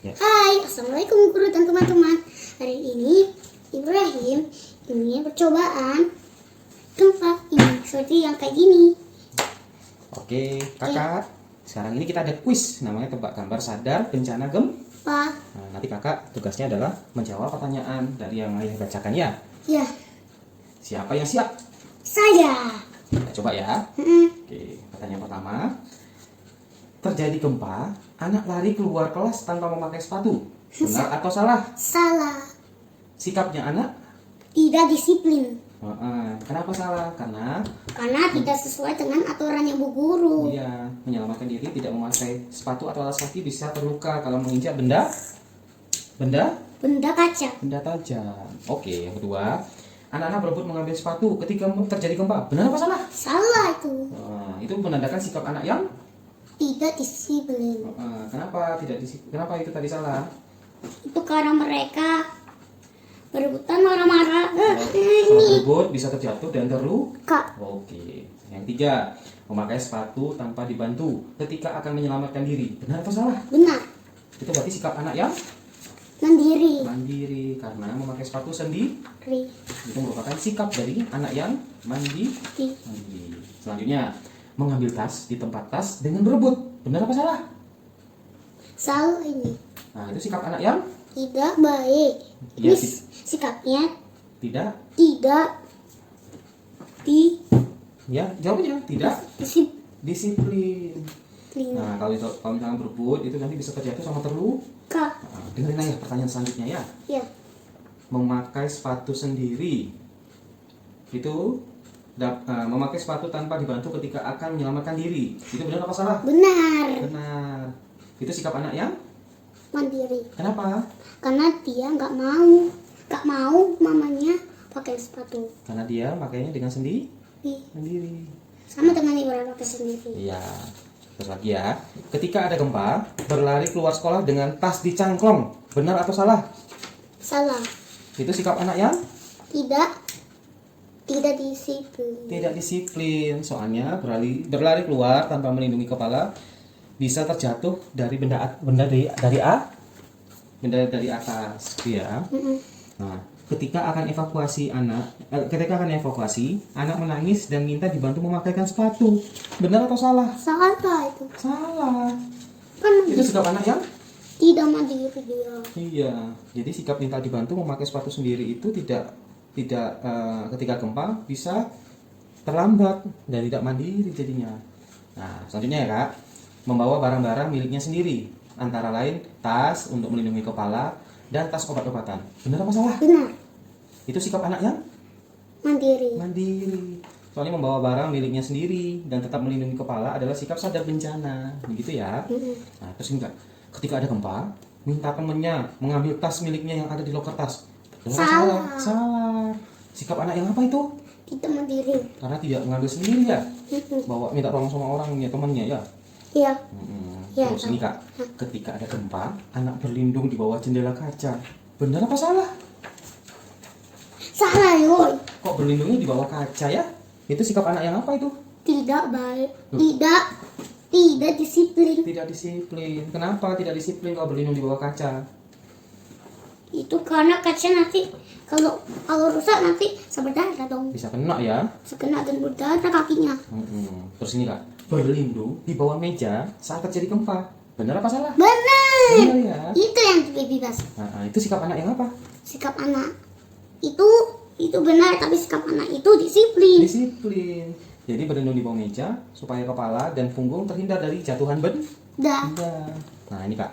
Ya. Hai, assalamualaikum guru dan teman-teman. Hari ini Ibrahim ini percobaan gempa ini seperti yang kayak gini. Oke, kakak. Sekarang ini kita ada kuis, namanya tebak gambar sadar bencana gempa. Nah, nanti kakak tugasnya adalah menjawab pertanyaan dari yang ayah bacakan ya. Ya, Siapa yang siap? saya. Kita coba ya. Oke, pertanyaan pertama. Terjadi gempa, anak lari keluar kelas tanpa memakai sepatu. Benar atau salah? Salah. Sikapnya anak? Tidak disiplin. Kenapa salah? Karena Tidak sesuai dengan aturan yang bu guru. dia menyelamatkan diri, tidak memakai sepatu atau alas kaki, bisa terluka kalau menginjak benda Benda kaca. tajam. Oke, yang kedua, anak-anak berebut mengambil sepatu ketika terjadi gempa. Benar apa salah? Salah itu. Itu menandakan sikap anak yang Tidak disiplin. kenapa tidak kenapa itu tadi salah? Itu karena mereka berebutan marah-marah. Kalau berebut bisa terjatuh dan terluka. Kak, Oke. Yang tiga, memakai sepatu tanpa dibantu ketika akan menyelamatkan diri. Benar atau salah? benar. Itu berarti sikap anak yang Mandiri. mandiri, karena memakai sepatu sendiri itu merupakan sikap dari anak yang mandiri. Selanjutnya, mengambil tas di tempat tas dengan berebut. Benar apa salah? Salah ini. Nah, itu sikap anak yang Tidak baik. Ya, Ini sikapnya tidak. tidak Ya, jawabnya tidak disiplin. disiplin. Nah, kalau misalnya berebut itu nanti bisa terjatuh sama terluka. Dengerin aja pertanyaan selanjutnya ya. Ya, Memakai sepatu sendiri itu memakai sepatu tanpa dibantu ketika akan menyelamatkan diri. Itu benar apa salah? benar. Benar. Itu sikap anak yang Mandiri. kenapa? Karena dia nggak mau mamanya pakai sepatu. Karena dia makainya dengan sendiri. Ih, Sendiri. sama dengan Ibrahim pakai sendiri. Iya. Terus lagi ya. Ketika ada gempa, berlari keluar sekolah dengan tas dicangklong. Benar atau salah? Salah. Itu sikap anak yang Tidak disiplin. tidak disiplin. Soalnya berlari keluar tanpa melindungi kepala bisa terjatuh dari benda dari atas, ya. Nah, ketika akan evakuasi anak menangis dan minta dibantu memakaikan sepatu. Benar atau salah? Salah itu. Salah. Kan Itu sikap anak yang tidak mandiri dia. iya. Jadi sikap minta dibantu memakai sepatu sendiri itu tidak ketika gempa bisa terlambat dan tidak mandiri jadinya. Nah, selanjutnya ya Kak, membawa barang-barang miliknya sendiri, antara lain tas untuk melindungi kepala dan tas obat-obatan. Benar apa salah? Benar. Itu sikap anak yang mandiri. Soalnya membawa barang miliknya sendiri dan tetap melindungi kepala adalah sikap sadar bencana, begitu ya. Nah, terus enggak, ketika ada gempa, minta temennya mengambil tas miliknya yang ada di loker tas. Benar apa salah. Sikap anak yang apa itu? Tidak mandiri. Karena tidak mengambil sendiri ya. Bawa minta tolong sama orangnya, temannya ya. Iya. Ya, Terus ini Kak, ketika ada gempa, anak berlindung di bawah jendela kaca. Benar apa salah? Salah yoi. Kok berlindungnya di bawah kaca ya? Itu sikap anak yang apa itu? Tidak baik. Tidak disiplin. Tidak disiplin. Kenapa tidak disiplin kalau berlindung di bawah kaca? Itu karena kaca nanti kalau rusak nanti berdarah dong. Bisa kena ya. Sekena dan berdarah kakinya. Terus ini Kak, berlindung di bawah meja saat terjadi gempa. Benar apa salah? Benar. Benar ya. Itu yang bebas. Nah, itu sikap anak yang apa? Sikap anak itu benar, tapi sikap anak itu disiplin. Disiplin. Jadi berlindung di bawah meja supaya kepala dan punggung terhindar dari jatuhan benda. Nah ini Kak,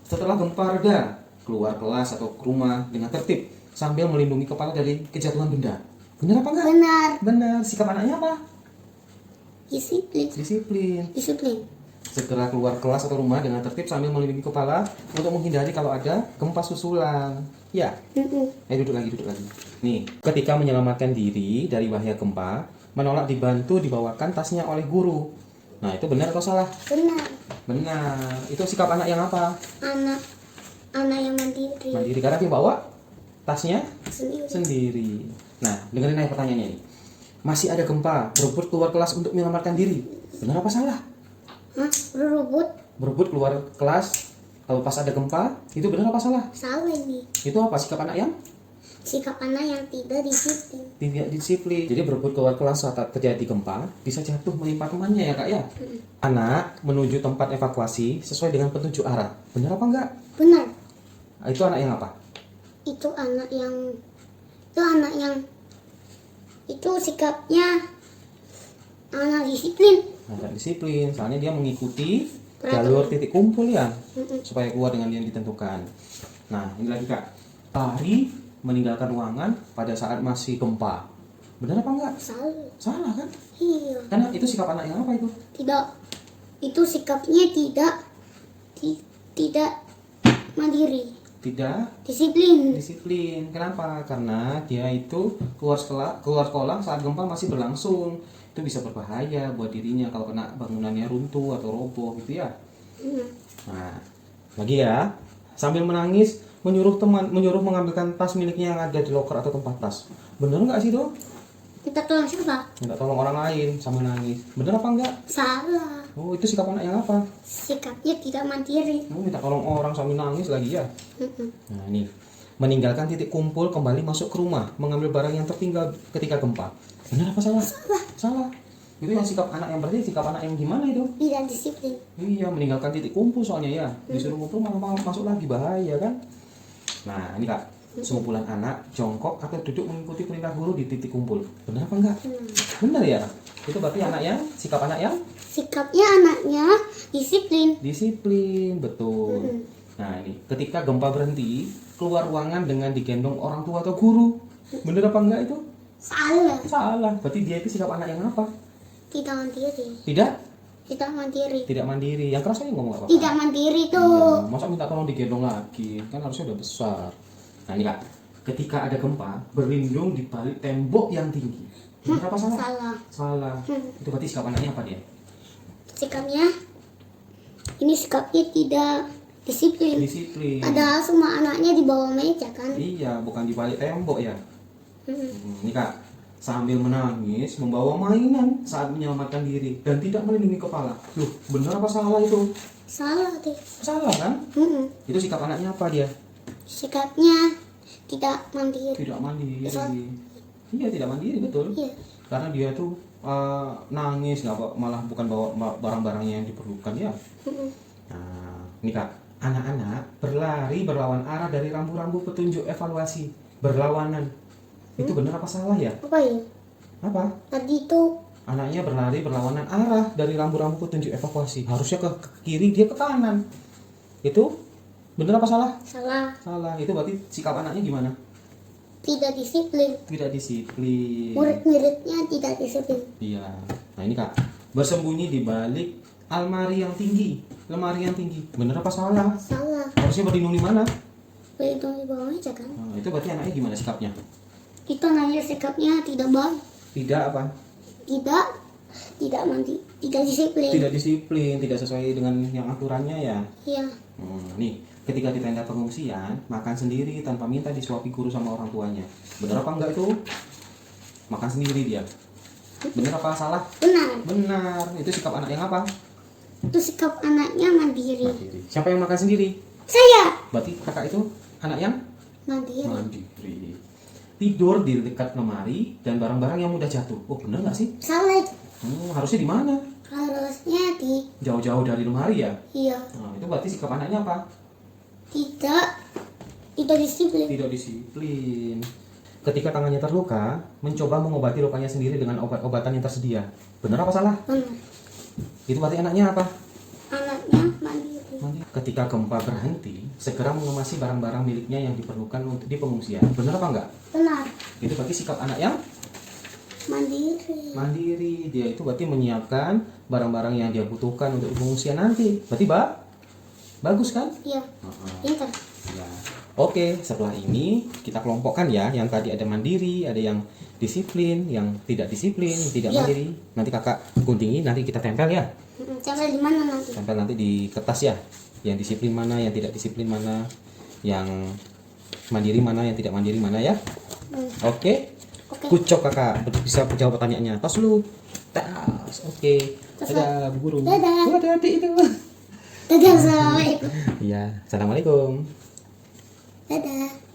setelah gempa reda, keluar kelas atau ke rumah dengan tertib sambil melindungi kepala dari kejatuhan benda. Benar apa enggak? Benar. Benar. Sikap anaknya apa? Disiplin. Segera keluar kelas atau rumah dengan tertib sambil melindungi kepala untuk menghindari kalau ada gempa susulan. Ya. Duduk lagi. Nih, ketika menyelamatkan diri dari bahaya gempa, menolak dibantu dibawakan tasnya oleh guru. Nah, itu benar atau salah? Benar. Itu sikap anak yang apa? Anak yang mandiri. Mandiri karena dia bawa tasnya Sendiri. sendiri. Nah, dengerin aja pertanyaannya ini. Masih ada gempa, berebut keluar kelas untuk menyelamatkan diri. Benar apa salah? Berebut Berebut keluar kelas Kalau pas ada gempa, itu benar apa salah? Salah ini. Itu apa sikap anak yang Sikap anak yang tidak disiplin. tidak disiplin? Jadi berebut keluar kelas saat terjadi gempa, bisa jatuh menimpa temannya ya kak ya? Anak menuju tempat evakuasi sesuai dengan petunjuk arah. Benar apa enggak? Benar. Nah, itu anak yang apa? Itu anak yang itu sikapnya anak disiplin. Anak disiplin, soalnya dia mengikuti Peraturan. jalur titik kumpul ya, Mm-mm. supaya keluar dengan yang ditentukan. Nah, ini lagi kak, lari meninggalkan ruangan pada saat masih gempa. Benar apa enggak? Salah. Salah kan? Iya. Karena itu sikap anak yang apa itu? Tidak. Itu sikapnya tidak mandiri. Tidak Disiplin. disiplin. Kenapa? Karena dia itu keluar sekolah saat gempa masih berlangsung. Itu bisa berbahaya buat dirinya kalau kena bangunannya runtuh atau roboh gitu ya. Nah, lagi ya, sambil menangis menyuruh mengambilkan tas miliknya yang ada di loker atau tempat tas. Bener nggak sih dong? Kita tolong siapa? Minta tolong orang lain sambil nangis. Bener apa enggak? Salah. Oh, itu sikap anak yang apa? Sikapnya tidak mandiri. Minta tolong orang sambil nangis lagi ya. Mm-mm. Nah, ini meninggalkan titik kumpul kembali masuk ke rumah, mengambil barang yang tertinggal ketika gempa. Benar apa salah? Salah. Itu yang sikap anak yang berarti sikap anak yang gimana itu? Tidak disiplin. Iya, meninggalkan titik kumpul soalnya ya. Disuruh kumpul malah masuk lagi, bahaya kan? Nah, ini kak, sekumpulan anak jongkok atau duduk mengikuti perintah guru di titik kumpul. Benar apa enggak? Benar ya. Itu berarti anak yang sikap anak yang Sikapnya anaknya disiplin. disiplin, betul. Nah, ini ketika gempa berhenti, keluar ruangan dengan digendong orang tua atau guru. Benar apa enggak itu? Salah. Salah. Berarti dia itu sikap anak yang apa? Tidak mandiri. Tidak Tidak mandiri. tidak mandiri. Yang keras aja ngomong apa? Tidak mandiri tuh. Iya, masa minta tolong digendong lagi? Kan harusnya udah besar. Nah, ini kak, ketika ada gempa, berlindung di balik tembok yang tinggi. Benar apa salah? Salah. Salah. Itu berarti sikap anaknya apa dia? Sikapnya tidak disiplin. Disiplin. Padahal semua anaknya di bawah meja kan. Iya, bukan di balik tembok ya. Mm. Ini kak, sambil menangis, membawa mainan saat menyelamatkan diri dan tidak melindungi kepala. Loh, benar apa salah itu? Salah deh. Salah kan? Mm-mm. Itu sikap anaknya apa dia? Sikapnya tidak mandiri. Tidak mandiri. Salah. Iya, tidak mandiri betul. Iya. Karena dia tuh nangis, malah bukan bawa barang-barangnya yang diperlukan ya. Mm-mm. Nah, ini kak, anak-anak berlari berlawan arah dari rambu-rambu petunjuk evaluasi, berlawanan. Itu benar apa salah ya? Apa ya? Apa? Tadi itu Anaknya berlari berlawanan arah dari rambu-rambu petunjuk evakuasi. Harusnya ke kiri, dia ke kanan. Itu benar apa salah? salah. Salah. Itu berarti sikap anaknya gimana? Tidak disiplin. Tidak disiplin. Murid-muridnya tidak disiplin. Iya. Nah, ini kak, bersembunyi di balik almari yang tinggi, lemari yang tinggi. Benar apa salah? Salah. Harusnya berlindung di mana? Berhitung di bawah meja kan. Nah, itu berarti anaknya gimana sikapnya? Kita nanya sikapnya tidak baik. Tidak apa? Tidak mandi. Tidak disiplin. Tidak disiplin, tidak sesuai dengan yang aturannya ya. Iya. Nih, ketika di tenda pengungsian, makan sendiri tanpa minta disuapi guru sama orang tuanya. Benar apa enggak itu? Makan sendiri dia. Benar apa salah? Benar. Benar. Itu sikap anak yang apa? Itu sikap anaknya mandiri. Mandiri. Siapa yang makan sendiri? Saya Berarti kakak itu anak yang mandiri. mandiri. Tidur di dekat lemari dan barang-barang yang mudah jatuh. Oh, benar nggak sih? Salah. Harusnya di mana? Harusnya Jauh-jauh dari lemari ya? iya. Nah, itu berarti sikap anaknya apa? Tidak disiplin. Tidak disiplin. Ketika tangannya terluka, mencoba mengobati lukanya sendiri dengan obat-obatan yang tersedia. Benar apa salah? Benar. Itu berarti anaknya apa? Anaknya mandiri. Ketika gempa berhenti, segera mengemasi barang-barang miliknya yang diperlukan untuk di pengungsian. Benar apa enggak? Benar. Itu berarti sikap anak yang Mandiri. mandiri. Dia itu berarti menyiapkan barang-barang yang dia butuhkan untuk pengungsian nanti. Berarti bagus kan? Iya. Pintar. Ya. Oke, setelah ini kita kelompokkan ya. Yang tadi ada mandiri, ada yang disiplin, yang tidak disiplin, tidak Iya. mandiri. Nanti kakak guntingi, nanti kita tempel ya. Tempel di mana nanti? Tempel nanti di kertas ya. Yang disiplin mana, yang tidak disiplin mana, yang mandiri mana, yang tidak mandiri mana ya. Oke. Oke. Kucok kakak, bisa jawab pertanyaannya. Tos lu. Tas. Oke. Tos, Dadah, Bu Guru. Dadah. Hati-hati itu. Dadah, assalamualaikum. Iya, assalamualaikum. Dadah.